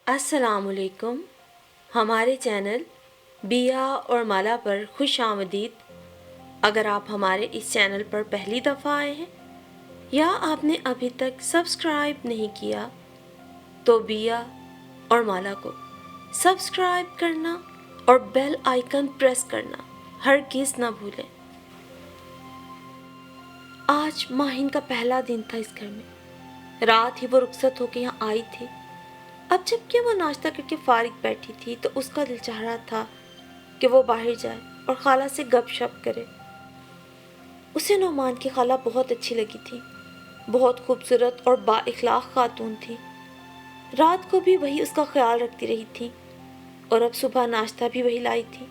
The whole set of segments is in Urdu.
السلام علیکم. ہمارے چینل بیا اور مالا پر خوش آمدید. اگر آپ ہمارے اس چینل پر پہلی دفعہ آئے ہیں یا آپ نے ابھی تک سبسکرائب نہیں کیا تو بیا اور مالا کو سبسکرائب کرنا اور بیل آئیکن پریس کرنا ہرگز نہ بھولیں. آج ماہین کا پہلا دن تھا اس گھر میں. رات ہی وہ رخصت ہو کے یہاں آئی تھی. اب جب کہ وہ ناشتہ کر کے فارغ بیٹھی تھی تو اس کا دل چاہ رہا تھا کہ وہ باہر جائے اور خالہ سے گپ شپ کرے. اسے نعمان کی خالہ بہت اچھی لگی تھی. بہت خوبصورت اور با اخلاق خاتون تھی. رات کو بھی وہی اس کا خیال رکھتی رہی تھی اور اب صبح ناشتہ بھی وہی لائی تھی.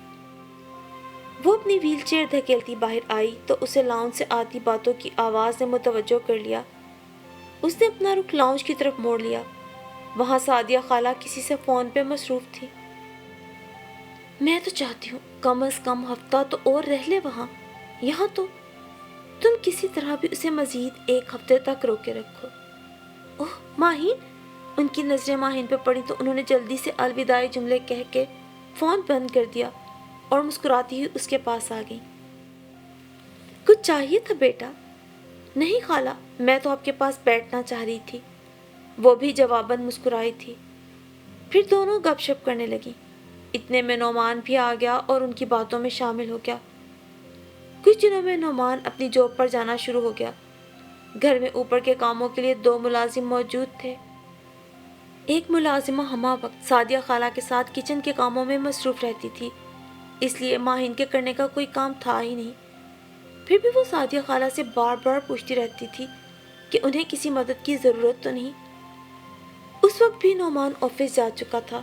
وہ اپنی ویل چیئر دھکیلتی باہر آئی تو اسے لاؤنج سے آتی باتوں کی آواز نے متوجہ کر لیا. اس نے اپنا رخ لاؤنج کی طرف موڑ لیا. وہاں سعدیہ خالہ کسی سے فون پہ مصروف تھی. میں تو چاہتی ہوں کم از کم ہفتہ تو اور رہ لے وہاں. یہاں تو تم کسی طرح بھی اسے مزید ایک ہفتے تک روکے رکھو. اوہ ماہین. ان کی نظریں ماہین پہ پڑی تو انہوں نے جلدی سے الوداعی جملے کہہ کے فون بند کر دیا اور مسکراتی ہوئی اس کے پاس آ گئی. کچھ چاہیے تھا بیٹا؟ نہیں خالہ, میں تو آپ کے پاس بیٹھنا چاہ رہی تھی. وہ بھی جواباً مسکرائی تھی. پھر دونوں گپ شپ کرنے لگی. اتنے میں نعمان بھی آ گیا اور ان کی باتوں میں شامل ہو گیا. کچھ دنوں میں نعمان اپنی جاب پر جانا شروع ہو گیا. گھر میں اوپر کے کاموں کے لیے 2 ملازم موجود تھے. ایک ملازمہ ہمہ وقت سعدیہ خالہ کے ساتھ کچن کے کاموں میں مصروف رہتی تھی, اس لیے ماہین کے کرنے کا کوئی کام تھا ہی نہیں. پھر بھی وہ سعدیہ خالہ سے بار بار پوچھتی رہتی تھی کہ انہیں کسی مدد کی ضرورت تو نہیں. اس وقت بھی نعمان آفس جا چکا تھا.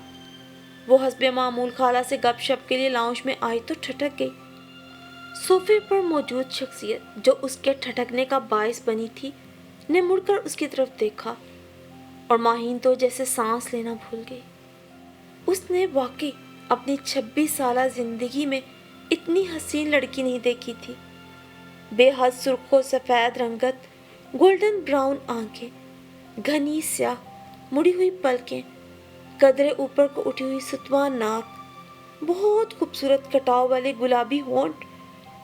وہ حسب معمول خالہ سے گپ شپ کے لیے لاؤنج میں آئی تو ٹھٹک گئی. صوفے پر موجود شخصیت جو اس کے ٹھٹکنے کا باعث بنی تھی نے مڑ کر اس کی طرف دیکھا اور ماہین تو جیسے سانس لینا بھول گئی. اس نے واقعی اپنی 26 سالہ زندگی میں اتنی حسین لڑکی نہیں دیکھی تھی. بے حد سرخ و سفید رنگت, گولڈن براؤن آنکھیں, گھنی سیاہ مڑی ہوئی پلکیں, قدرے اوپر کو اٹھی ہوئی ستوان ناک, بہت خوبصورت کٹاؤ والے گلابی ہونٹ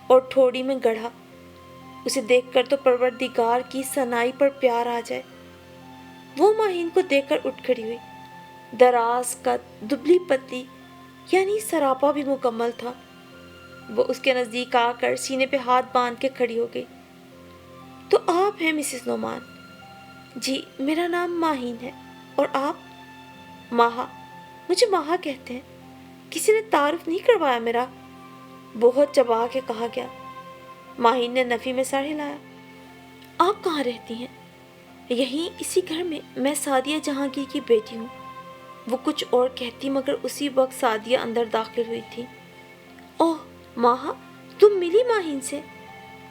اور ٹھوڑی میں گڑھا. اسے دیکھ کر تو پروردگار کی ثنائی پر پیار آ جائے. وہ ماہین کو دیکھ کر اٹھ کھڑی ہوئی. دراز قد, دبلی پتلی, یعنی سراپا بھی مکمل تھا. وہ اس کے نزدیک آ کر سینے پہ ہاتھ باندھ کے کھڑی ہو گئی. تو آپ ہیں مسز نعمان؟ جی, میرا نام ماہین ہے. اور آپ؟ ماہا. مجھے ماہا کہتے ہیں. کسی نے تعارف نہیں کروایا میرا؟ بہت چبا کے کہا گیا. ماہین نے نفی میں سر ہلایا. آپ کہاں رہتی ہیں؟ یہیں اسی گھر میں. میں سعدیہ جہانگیر کی بیٹی ہوں. وہ کچھ اور کہتی مگر اسی وقت سعدیہ اندر داخل ہوئی تھی. اوہ ماہا, تم ملی ماہین سے؟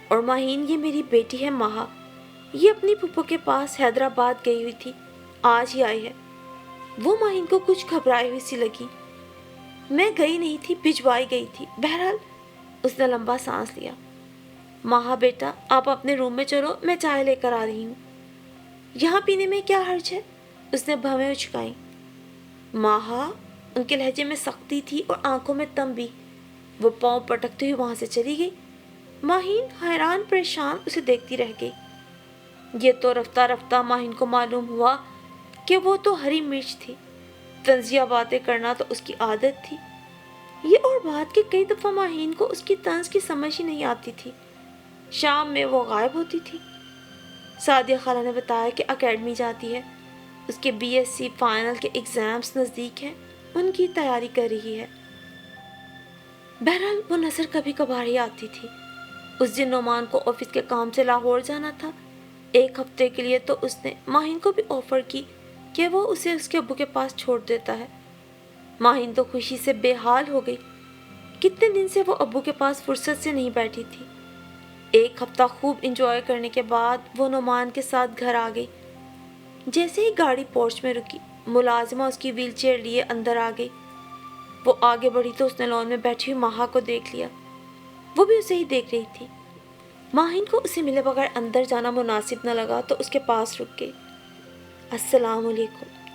اور ماہین, یہ میری بیٹی ہے ماہا. یہ اپنی پھپھو کے پاس حیدرآباد گئی ہوئی تھی, آج ہی آئی ہے. وہ ماہین کو کچھ گھبرائی ہوئی سی لگی. میں گئی نہیں تھی, بھجوائی گئی تھی. بہرحال اس نے لمبا سانس لیا. ماہا بیٹا, آپ اپنے روم میں چلو, میں چائے لے کر آ رہی ہوں. یہاں پینے میں کیا حرج ہے؟ اس نے بھویں اچکائیں. ماہا, ان کے لہجے میں سختی تھی اور آنکھوں میں تنبیہ. وہ پاؤں پٹکتے ہوئے وہاں سے چلی گئی. ماہین حیران پریشان اسے دیکھتی رہ گئی. یہ تو رفتہ رفتہ ماہین کو معلوم ہوا کہ وہ تو ہری مرچ تھی. طنزیہ باتیں کرنا تو اس کی عادت تھی. یہ اور بات کہ کئی دفعہ ماہین کو اس کی طنز کی سمجھ ہی نہیں آتی تھی. شام میں وہ غائب ہوتی تھی. سعدیہ خالہ نے بتایا کہ اکیڈمی جاتی ہے. اس کے بی ایس سی فائنل کے ایگزامز نزدیک ہیں, ان کی تیاری کر رہی ہے. بہرحال وہ نظر کبھی کبھار ہی آتی تھی. اس دن نعمان کو آفس کے کام سے لاہور جانا تھا 1 ہفتے کے لیے, تو اس نے ماہین کو بھی آفر کی کہ وہ اسے اس کے ابو کے پاس چھوڑ دیتا ہے. ماہین تو خوشی سے بے حال ہو گئی. کتنے دن سے وہ ابو کے پاس فرصت سے نہیں بیٹھی تھی. 1 ہفتہ خوب انجوائے کرنے کے بعد وہ نعمان کے ساتھ گھر آ گئی. جیسے ہی گاڑی پورچ میں رکی, ملازمہ اس کی ویل چیئر لیے اندر آ گئی. وہ آگے بڑھی تو اس نے لان میں بیٹھی ہوئی ماہا کو دیکھ لیا. وہ بھی اسے ہی دیکھ رہی تھی. ماہین کو اسے ملے بغیر اندر جانا مناسب نہ لگا تو اس کے پاس رک گئی. السلام علیکم,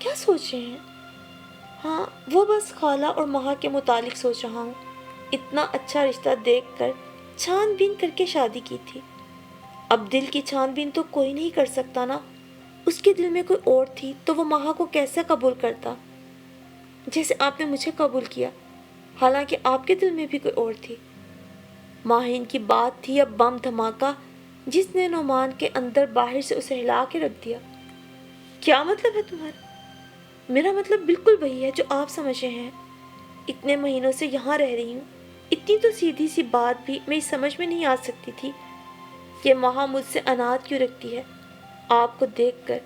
کیا سوچ رہے ہیں؟ ہاں وہ بس خالہ اور ماہا کے متعلق سوچ رہا ہوں. اتنا اچھا رشتہ دیکھ کر چھان بین کر کے شادی کی تھی. اب دل کی چھان بین تو کوئی نہیں کر سکتا نا. اس کے دل میں کوئی اور تھی تو وہ ماہا کو کیسے قبول کرتا جیسے آپ نے مجھے قبول کیا، حالانکہ آپ کے دل میں بھی کوئی اور تھی. ماہین کی بات تھی اب بم دھماکہ جس نے نعمان کے اندر باہر سے اسے ہلا کے رکھ دیا. کیا مطلب ہے تمہارا؟ میرا مطلب بالکل وہی ہے جو آپ سمجھ رہے ہیں. اتنے مہینوں سے یہاں رہ رہی ہوں، اتنی تو سیدھی سی بات بھی میری سمجھ میں نہیں آ سکتی تھی کہ ماہا مجھ سے اناد کیوں رکھتی ہے. آپ کو دیکھ کر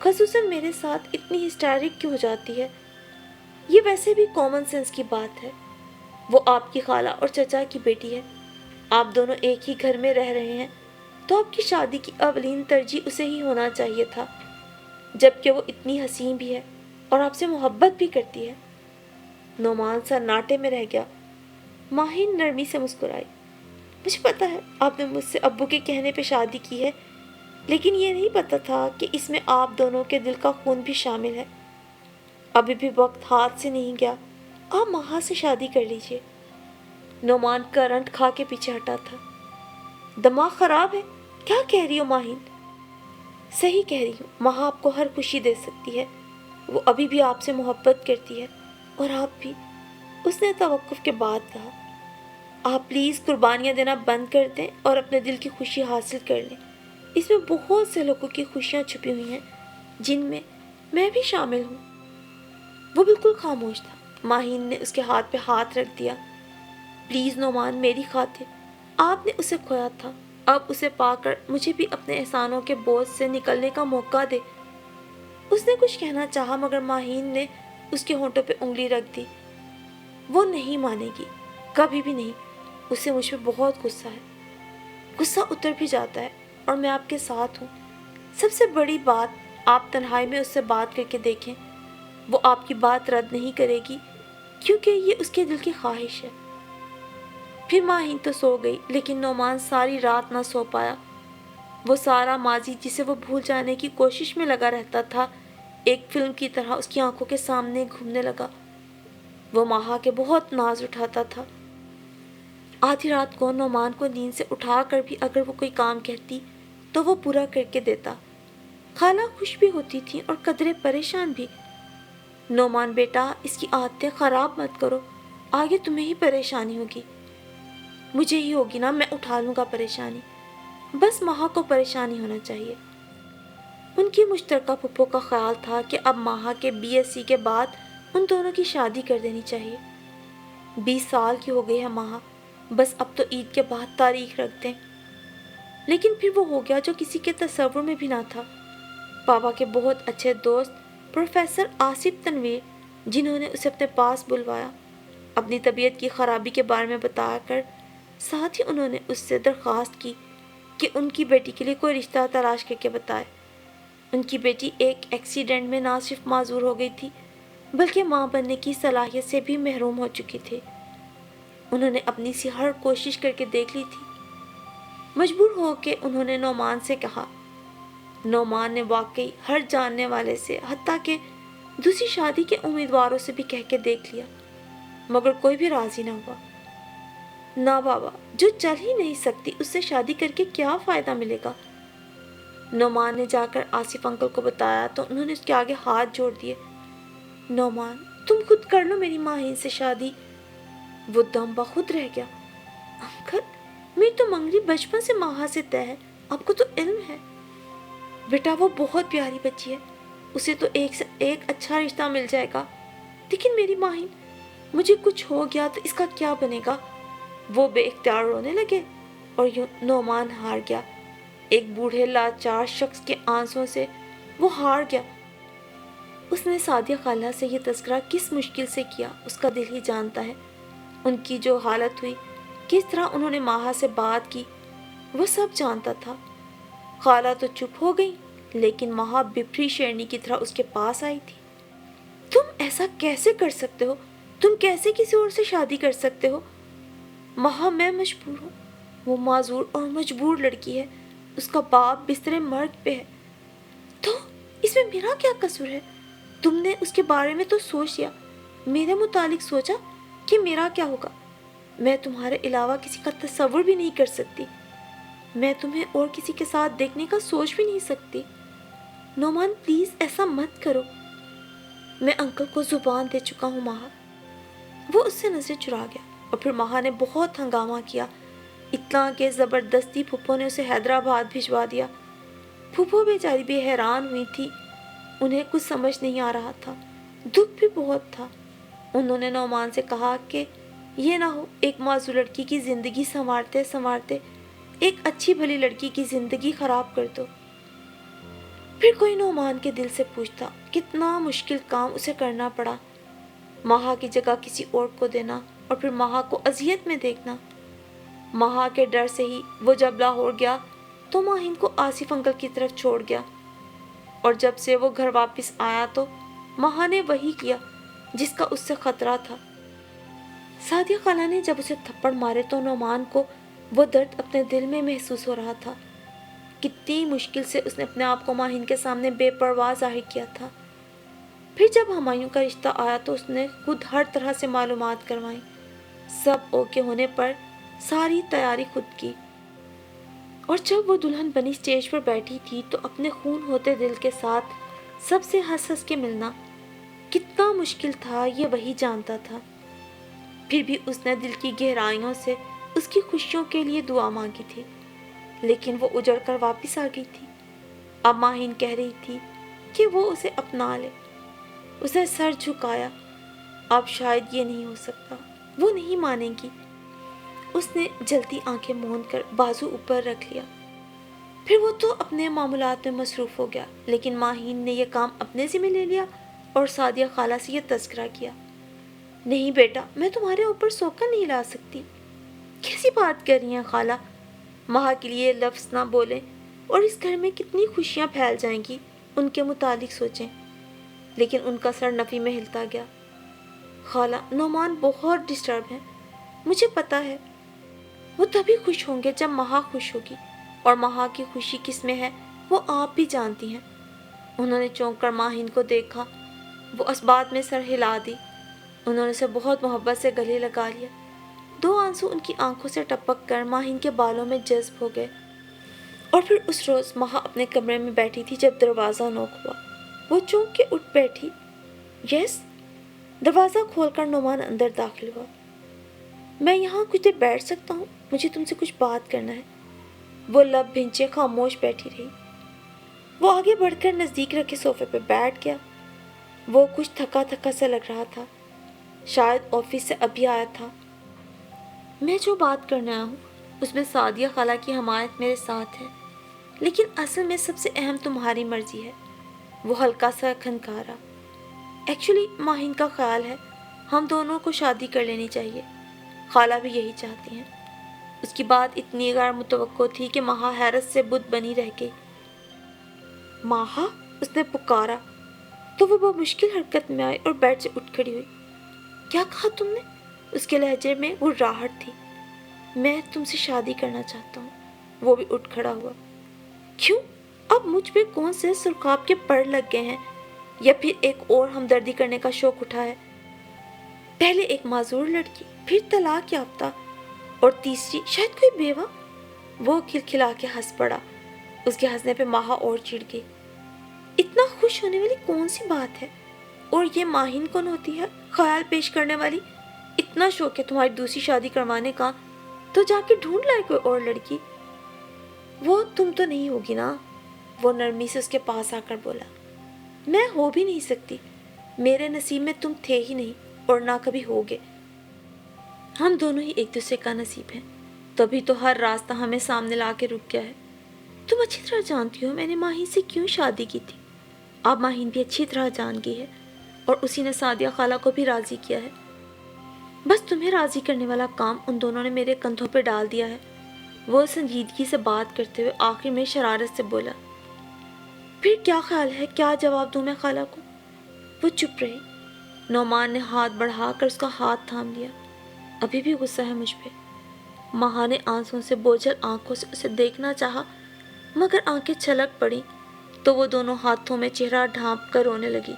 خصوصاً میرے ساتھ اتنی ہسٹیرک کیوں ہو جاتی ہے. یہ ویسے بھی کامن سینس کی بات ہے. وہ آپ کی خالہ اور چچا کی بیٹی ہے. آپ دونوں ایک ہی گھر میں رہ رہے ہیں تو آپ کی شادی کی اولین ترجیح اسے ہی ہونا چاہیے تھا، جبکہ وہ اتنی حسین بھی ہے اور آپ سے محبت بھی کرتی ہے. نعمان سناٹے میں رہ گیا. ماہین نرمی سے مسکرائی. مجھے پتا ہے آپ نے مجھ سے ابو کے کہنے پہ شادی کی ہے، لیکن یہ نہیں پتا تھا کہ اس میں آپ دونوں کے دل کا خون بھی شامل ہے. ابھی بھی وقت ہاتھ سے نہیں گیا. آپ ماہا سے شادی کر لیجئے. نعمان کرنٹ کھا کے پیچھے ہٹا تھا. دماغ خراب ہے؟ کیا کہہ رہی ہو ماہین؟ صحیح کہہ رہی ہوں. ماہا آپ کو ہر خوشی دے سکتی ہے. وہ ابھی بھی آپ سے محبت کرتی ہے اور آپ بھی. اس نے توقف کے بعد کہا. آپ پلیز قربانیاں دینا بند کر دیں اور اپنے دل کی خوشی حاصل کر لیں. اس میں بہت سے لوگوں کی خوشیاں چھپی ہوئی ہیں جن میں میں بھی شامل ہوں. وہ بالکل خاموش تھا. ماہین نے اس کے ہاتھ پہ ہاتھ رکھ دیا. پلیز نعمان، میری خاطر. آپ نے اسے کھویا تھا، اب اسے پا کر مجھے بھی اپنے احسانوں کے بوجھ سے نکلنے کا موقع دے. اس نے کچھ کہنا چاہا مگر ماہین نے اس کے ہونٹوں پہ انگلی رکھ دی. وہ نہیں مانے گی، کبھی بھی نہیں. اسے مجھ پہ بہت غصہ ہے. غصہ اتر بھی جاتا ہے اور میں آپ کے ساتھ ہوں. سب سے بڑی بات، آپ تنہائی میں اس سے بات کر کے دیکھیں. وہ آپ کی بات رد نہیں کرے گی کیونکہ یہ اس کے دل کی خواہش ہے. پھر ماہین تو سو گئی لیکن نعمان ساری رات نہ سو پایا. وہ سارا ماضی جسے وہ بھول جانے کی کوشش میں لگا رہتا تھا ایک فلم کی طرح اس کی آنکھوں کے سامنے گھومنے لگا. وہ ماہا کے بہت ناز اٹھاتا تھا. آدھی رات کو نعمان کو نیند سے اٹھا کر بھی اگر وہ کوئی کام کہتی تو وہ پورا کر کے دیتا. خالہ خوش بھی ہوتی تھی اور قدرے پریشان بھی. نعمان بیٹا، اس کی عادتیں خراب مت کرو، آگے تمہیں ہی پریشانی ہوگی. مجھے ہی ہوگی نا، میں اٹھا لوں گا پریشانی. بس ماہا کو پریشانی ہونا چاہیے. ان کی مشترکہ پھپھو کا خیال تھا کہ اب ماہا کے BSc کے بعد ان دونوں کی شادی کر دینی چاہیے. 20 سال کی ہو گئی ہے ماہا، بس اب تو عید کے بعد تاریخ رکھ دیں. لیکن پھر وہ ہو گیا جو کسی کے تصور میں بھی نہ تھا. پاپا کے بہت اچھے دوست پروفیسر آصف تنویر، جنہوں نے اسے اپنے پاس بلوایا، اپنی طبیعت کی خرابی کے بارے میں بتا کر. ساتھ ہی انہوں نے اس سے درخواست کی کہ ان کی بیٹی کے لیے کوئی رشتہ تلاش کر کے بتائے. ان کی بیٹی ایک ایکسیڈنٹ میں نہ صرف معذور ہو گئی تھی بلکہ ماں بننے کی صلاحیت سے بھی محروم ہو چکی تھی. انہوں نے اپنی سی ہر کوشش کر کے دیکھ لی تھی. مجبور ہو کے انہوں نے نعمان سے کہا. نعمان نے واقعی ہر جاننے والے سے، حتیٰ کہ دوسری شادی کے امیدواروں سے بھی کہہ کے دیکھ لیا، مگر کوئی بھی راضی نہ ہوا. نہ بابا، جو چل ہی نہیں سکتی اس سے شادی کر کے کیا فائدہ ملے گا. نعمان نے جا کر آصف انکل کو بتایا تو انہوں نے اس کے آگے ہاتھ جوڑ دیے. نعمان، تم خود کر لو میری ماہین سے شادی. وہ دم بخود رہ گیا. انکل، میری تو منگنی بچپن سے ماہا سے طے ہے، آپ کو تو علم ہے. بیٹا وہ بہت پیاری بچی ہے، اسے تو ایک سے ایک اچھا رشتہ مل جائے گا. لیکن میری ماہین، مجھے کچھ ہو گیا تو اس کا کیا بنے گا. وہ بے اختیار رونے لگے اور یوں نعمان ہار گیا. ایک بوڑھے لاچار شخص کے آنسوں سے وہ ہار گیا. اس نے سعدیہ خالہ سے یہ تذکرہ کس مشکل سے کیا اس کا دل ہی جانتا ہے. ان کی جو حالت ہوئی، کس طرح انہوں نے ماہا سے بات کی، وہ سب جانتا تھا. خالہ تو چپ ہو گئی لیکن ماہا بپھری شیرنی کی طرح اس کے پاس آئی تھی. تم ایسا کیسے کر سکتے ہو؟ تم کیسے کسی اور سے شادی کر سکتے ہو؟ ماہا، میں مجبور ہوں. وہ معذور اور مجبور لڑکی ہے، اس کا باپ بستر مرگ پہ ہے. تو اس میں میرا کیا قصور ہے؟ تم نے اس کے بارے میں تو سوچ لیا، میرے متعلق سوچا کہ میرا کیا ہوگا؟ میں تمہارے علاوہ کسی کا تصور بھی نہیں کر سکتی، میں تمہیں اور کسی کے ساتھ دیکھنے کا سوچ بھی نہیں سکتی۔ نعمان پلیز ایسا مت کرو، میں انکل کو زبان دے چکا ہوں ماہا۔ وہ اس سے نظریں چرا گیا اور پھر ماہا نے بہت ہنگامہ کیا، اتنا کہ زبردستی پھپھو نے اسے حیدرآباد بھجوا دیا۔ پھپھو بیچاری بھی حیران ہوئی تھی، انہیں کچھ سمجھ نہیں آ رہا تھا، دکھ بھی بہت تھا۔ انہوں نے نعمان سے کہا کہ یہ نہ ہو ایک معذور لڑکی کی زندگی سنوارتے سنوارتے ایک اچھی بھلی لڑکی کی زندگی خراب کر دو۔ پھر کوئی نعمان کے دل سے پوچھتا، کتنا مشکل کام اسے کرنا پڑا، ماہا کی جگہ کسی اور کو دینا اور پھر ماہا کو اذیت میں دیکھنا۔ ماہا کے ڈر سے ہی وہ جب لاہور گیا تو ماہین کو آصف انکل کی طرف چھوڑ گیا، اور جب سے وہ گھر واپس آیا تو ماہا نے وہی کیا جس کا اس سے خطرہ تھا۔ سعدیہ خالہ نے جب اسے تھپڑ مارے تو نعمان کو وہ درد اپنے دل میں محسوس ہو رہا تھا۔ کتنی مشکل سے اس نے اپنے آپ کو ماہین کے سامنے بے پرواہ ظاہر کیا تھا۔ پھر جب ہمایوں کا رشتہ آیا تو اس نے خود ہر طرح سے معلومات کروائیں، سب اوکے ہونے پر ساری تیاری خود کی، اور جب وہ دلہن بنی اسٹیج پر بیٹھی تھی تو اپنے خون ہوتے دل کے ساتھ سب سے ہنس ہنس کے ملنا کتنا مشکل تھا یہ وہی جانتا تھا۔ پھر بھی اس نے دل کی گہرائیوں سے اس کی خوشیوں کے لیے دعا مانگی تھی، لیکن وہ اجڑ کر واپس آ گئی تھی۔ اب ماہین کہہ رہی تھی کہ وہ اسے اپنا لے، اسے سر جھکایا۔ اب شاید یہ نہیں ہو سکتا، وہ نہیں مانیں گی۔ اس نے جلدی آنکھیں موند کر بازو اوپر رکھ لیا۔ پھر وہ تو اپنے معاملات میں مصروف ہو گیا، لیکن ماہین نے یہ کام اپنے ذمہ لے لیا اور سعدیہ خالہ سے یہ تذکرہ کیا، نہیں بیٹا میں تمہارے اوپر سوکا نہیں لا سکتی۔ کیسی بات کر رہی ہیں خالہ، ماہا کے لیے لفظ نہ بولیں اور اس گھر میں کتنی خوشیاں پھیل جائیں گی، ان کے متعلق سوچیں۔ لیکن ان کا سر نفی میں ہلتا گیا۔ خالہ نعمان بہت ڈسٹرب ہیں، مجھے پتا ہے، وہ تبھی خوش ہوں گے جب ماہا خوش ہوگی، اور ماہا کی خوشی کس میں ہے وہ آپ بھی جانتی ہیں۔ انہوں نے چونک کر ماہین کو دیکھا، وہ اسبات میں سر ہلا دی۔ انہوں نے اسے بہت محبت سے گلے لگا لیا، دو آنسو ان کی آنکھوں سے ٹپک کر ماہین کے بالوں میں جذب ہو گئے۔ اور پھر اس روز ماہا اپنے کمرے میں بیٹھی تھی جب دروازہ نوک ہوا، وہ چونک کے اٹھ بیٹھی۔ یس، دروازہ کھول کر نعمان اندر داخل ہوا۔ میں یہاں کچھ دیر بیٹھ سکتا ہوں، مجھے تم سے کچھ بات کرنا ہے۔ وہ لب بھنچے خاموش بیٹھی رہی۔ وہ آگے بڑھ کر نزدیک رکھے صوفے پہ بیٹھ گیا۔ وہ کچھ تھکا تھکا سا لگ رہا تھا، شاید آفس سے ابھی آیا تھا۔ میں جو بات کرنے آیا ہوں اس میں سعدیہ خالہ کی حمایت میرے ساتھ ہے، لیکن اصل میں سب سے اہم تمہاری مرضی ہے۔ وہ ہلکا سا کھنکارا۔ ایکچولی ماہین کا خیال ہے ہم دونوں کو شادی کر لینی چاہیے، خالہ بھی یہی چاہتی ہیں۔ اس کی بات اتنی غیر متوقع تھی کہ ماہا حیرت سے بت بنی رہ گئی۔ ماہا، اس نے پکارا تو وہ بمشکل حرکت میں آئی اور بیڈ سے اٹھ کھڑی ہوئی۔ کیا کہا تم نے؟ اس کے لہجے میں گھبراہٹ تھی۔ میں تم سے شادی کرنا چاہتا ہوں۔ وہ بھی اٹھ کھڑا ہوا۔ کیوں؟ اب مجھ پہ کون سے سرخاب کے پڑ لگ گئے ہیں، یا پھر ایک اور ہمدردی کرنے کا شوق اٹھا ہے؟ پہلے ایک معذور لڑکی، پھر طلاق یافتہ، اور تیسری شاید کوئی بیوہ۔ وہ کھلکھلا کے ہنس پڑا۔ اس کے ہنسنے پہ ماہا اور چڑ گئی۔ اتنا خوش ہونے والی کون سی بات ہے؟ اور یہ ماہین کون ہوتی ہے خیال پیش کرنے والی؟ اتنا شوق ہے تمہاری دوسری شادی کروانے کا تو جا کے ڈھونڈ لائے کوئی اور لڑکی۔ وہ تم تو نہیں ہوگی نا؟ وہ نرمی سے اس کے پاس آ کر بولا۔ میں ہو بھی نہیں سکتی، میرے نصیب میں تم تھے ہی نہیں اور نہ کبھی ہوگے۔ ہم دونوں ہی ایک دوسرے کا نصیب ہیں، تبھی تو ہر راستہ ہمیں سامنے لا کے رک گیا ہے۔ تم اچھی طرح جانتی ہو میں نے ماہین سے کیوں شادی کی تھی، اب ماہین بھی اچھی طرح جان گئی ہے، اور اسی نے سعدیہ خالہ کو بھی راضی کیا ہے۔ بس تمہیں راضی کرنے والا کام ان دونوں نے میرے کندھوں پہ ڈال دیا ہے۔ وہ سنجیدگی سے بات کرتے ہوئے آخر میں شرارت سے بولا۔ پھر کیا خیال ہے، کیا جواب دوں میں خالہ کو؟ وہ چپ رہی۔ نعمان نے ہاتھ بڑھا کر اس کا ہاتھ تھام لیا۔ ابھی بھی غصہ ہے مجھ پہ؟ ماہا نے آنسوں سے بوجھل آنکھوں سے اسے دیکھنا چاہا، مگر آنکھیں چھلک پڑی تو وہ دونوں ہاتھوں میں چہرہ ڈھانپ کر رونے لگی۔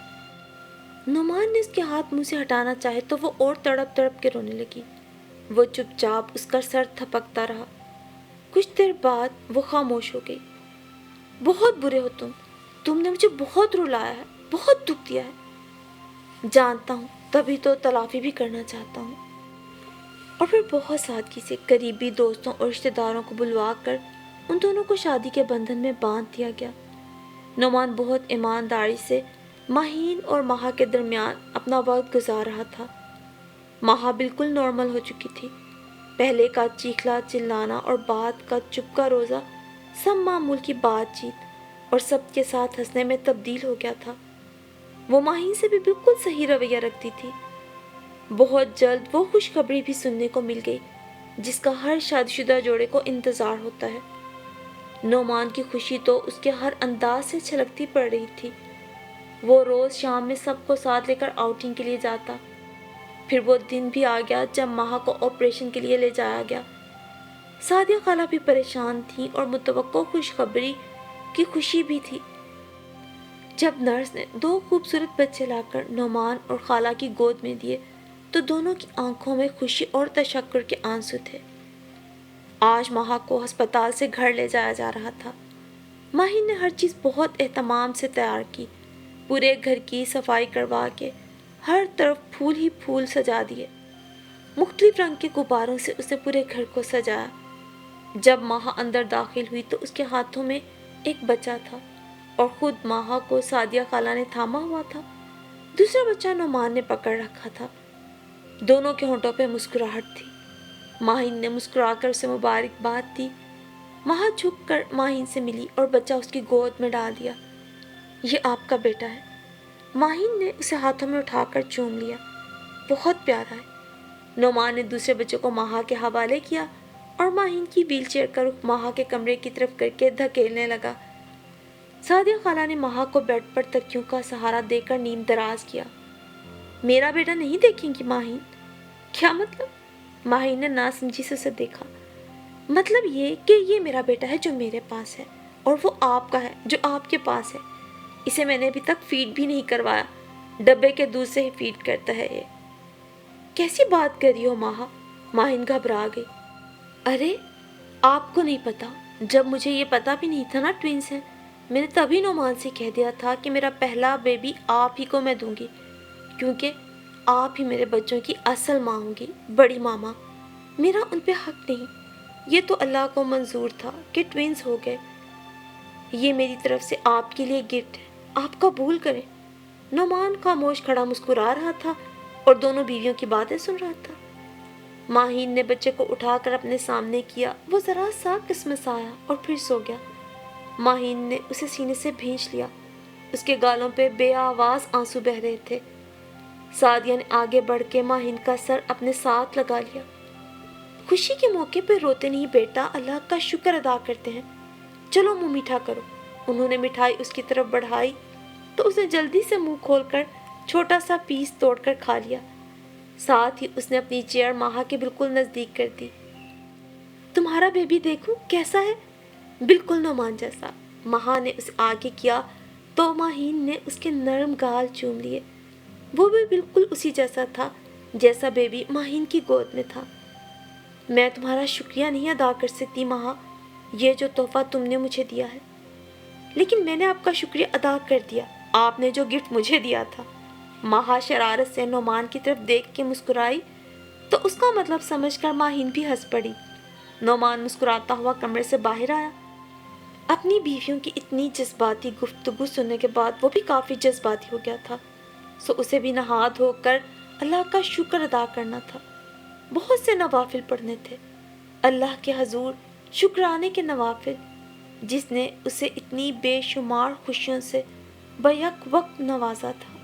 نعمان نے اس کے ہاتھ منہ سے ہٹانا چاہے تو وہ اور تڑپ تڑپ کے رونے لگی۔ وہ چپ چاپ اس کا سر تھپکتا رہا۔ کچھ دیر بعد وہ خاموش ہو گئی۔ بہت برے ہو تم نے مجھے بہت رلایا ہے، بہت دکھ دیا ہے۔ جانتا ہوں، تبھی تو تلافی بھی کرنا چاہتا ہوں۔ اور پھر بہت سادگی سے قریبی دوستوں اور رشتہ داروں کو بلوا کر ان دونوں کو شادی کے بندھن میں باندھ دیا گیا۔ نعمان بہت ایمانداری سے ماہین اور ماہا کے درمیان اپنا وقت گزار رہا تھا۔ ماہا بالکل نارمل ہو چکی تھی۔ پہلے کا چیخلا چلانا اور بعد کا چپ کا روزہ سب معمول کی بات چیت اور سب کے ساتھ ہنسنے میں تبدیل ہو گیا تھا۔ وہ ماہین سے بھی بالکل صحیح رویہ رکھتی تھی۔ بہت جلد وہ خوشخبری بھی سننے کو مل گئی جس کا ہر شادی شدہ جوڑے کو انتظار ہوتا ہے۔ نعمان کی خوشی تو اس کے ہر انداز سے چھلکتی پڑ رہی تھی۔ وہ روز شام میں سب کو ساتھ لے کر آؤٹنگ کے لیے جاتا۔ پھر وہ دن بھی آ گیا جب ماہا کو آپریشن کے لیے لے جایا گیا۔ سعدیہ خالہ بھی پریشان تھیں اور متوقع خوشخبری کی خوشی بھی تھی۔ جب نرس نے 2 خوبصورت بچے لا کر نعمان اور خالہ کی گود میں دیے تو دونوں کی آنکھوں میں خوشی اور تشکر کے آنسو تھے۔ آج ماہا کو ہسپتال سے گھر لے جایا جا رہا تھا۔ ماہین نے ہر چیز بہت اہتمام سے تیار کی۔ پورے گھر کی صفائی کروا کے ہر طرف پھول ہی پھول سجا دیے۔ مختلف رنگ کے غباروں سے اس نے پورے گھر کو سجایا۔ جب ماہا اندر داخل ہوئی تو اس کے ہاتھوں میں ایک بچہ تھا اور خود ماہا کو سعدیہ خالہ نے تھاما ہوا تھا۔ دوسرا بچہ نعمان نے پکڑ رکھا تھا۔ دونوں کے ہونٹوں پہ مسکراہٹ تھی۔ ماہین نے مسکرا کر اسے مبارکباد دی۔ ماہا جھک کر ماہین سے ملی اور بچہ اس کی گود میں ڈال دیا۔ یہ آپ کا بیٹا ہے۔ ماہین نے اسے ہاتھوں میں اٹھا کر چوم لیا۔ بہت پیارا ہے۔ نعمان نے دوسرے بچے کو ماہا کے حوالے کیا اور ماہین کی ویل چیئر کا رخ ماہا کے کمرے کی طرف کر کے دھکیلنے لگا۔ سعدیہ خالہ نے ماہا کو بیڈ پر تکیوں کا سہارا دے کر نیم دراز کیا۔ میرا بیٹا نہیں دیکھیں گی ماہین؟ کیا مطلب؟ ماہین نے ناسمجھی سے اسے دیکھا۔ مطلب یہ کہ یہ میرا بیٹا ہے جو میرے پاس ہے اور وہ آپ کا ہے جو آپ کے پاس ہے۔ اسے میں نے ابھی تک فیڈ بھی نہیں کروایا، ڈبے کے دودھ سے ہی فیڈ کرتا ہے یہ۔ کیسی بات کر رہی ہو ماہا؟ ماہین گھبرا گئی۔ ارے آپ کو نہیں پتا، جب مجھے یہ پتا بھی نہیں تھا نا ٹوینز ہیں، میں نے تبھی نعمان سے کہہ دیا تھا کہ میرا پہلا بیبی آپ ہی کو میں دوں گی، کیونکہ آپ ہی میرے بچوں کی اصل ماں ہوں گی، بڑی ماما۔ میرا ان پہ حق نہیں، یہ تو اللہ کو منظور تھا کہ ٹوینز ہو گئے۔ یہ میری طرف سے آپ کے لیے گفٹ ہے، آپ قبول کریں۔ نعمان خاموش کھڑا مسکرا رہا تھا اور دونوں بیویوں کی باتیں سن رہا تھا۔ ماہین نے بچے کو اٹھا کر اپنے سامنے کیا۔ وہ ذرا سا کسمسایا اور پھر سو گیا۔ ماہین نے اسے سینے سے بھینچ لیا۔ اس کے گالوں پہ بے آواز آنسو بہہ رہے تھے۔ سعدیہ نے آگے بڑھ کے ماہین کا سر اپنے ساتھ لگا لیا۔ خوشی کے موقع پہ روتے نہیں بیٹا، اللہ کا شکر ادا کرتے ہیں۔ چلو منہ میٹھا کرو۔ انہوں نے مٹھائی اس کی طرف بڑھائی تو اس نے جلدی سے منہ کھول کر چھوٹا سا پیس توڑ کر کھا لیا۔ ساتھ ہی اس نے اپنی چیئر ماہا کے بالکل نزدیک کر دی۔ تمہارا بیبی دیکھو کیسا ہے، بالکل نعمان جیسا۔ ماہا نے اسے آگے کیا تو ماہین نے اس کے نرم گال چوم لیے۔ وہ بھی بالکل اسی جیسا تھا جیسا بیبی ماہین کی گود میں تھا۔ میں تمہارا شکریہ نہیں ادا کر سکتی ماہا، یہ جو تحفہ تم نے مجھے دیا ہے، لیکن میں نے آپ کا شکریہ ادا کر دیا، آپ نے جو گفٹ مجھے دیا تھا۔ ماہا شرارت سے نعمان کی طرف دیکھ کے مسکرائی تو اس کا مطلب سمجھ کر ماہین بھی ہنس پڑی۔ نعمان مسکراتا ہوا کمرے سے باہر آیا۔ اپنی بیویوں کی اتنی جذباتی گفتگو سننے کے بعد وہ بھی کافی جذباتی ہو گیا تھا، سو اسے بھی نہا دھو کر اللہ کا شکر ادا کرنا تھا۔ بہت سے نوافل پڑھنے تھے، اللہ کے حضور شکرانے کے نوافل، جس نے اسے اتنی بے شمار خوشیوں سے بیک وقت نوازا تھا۔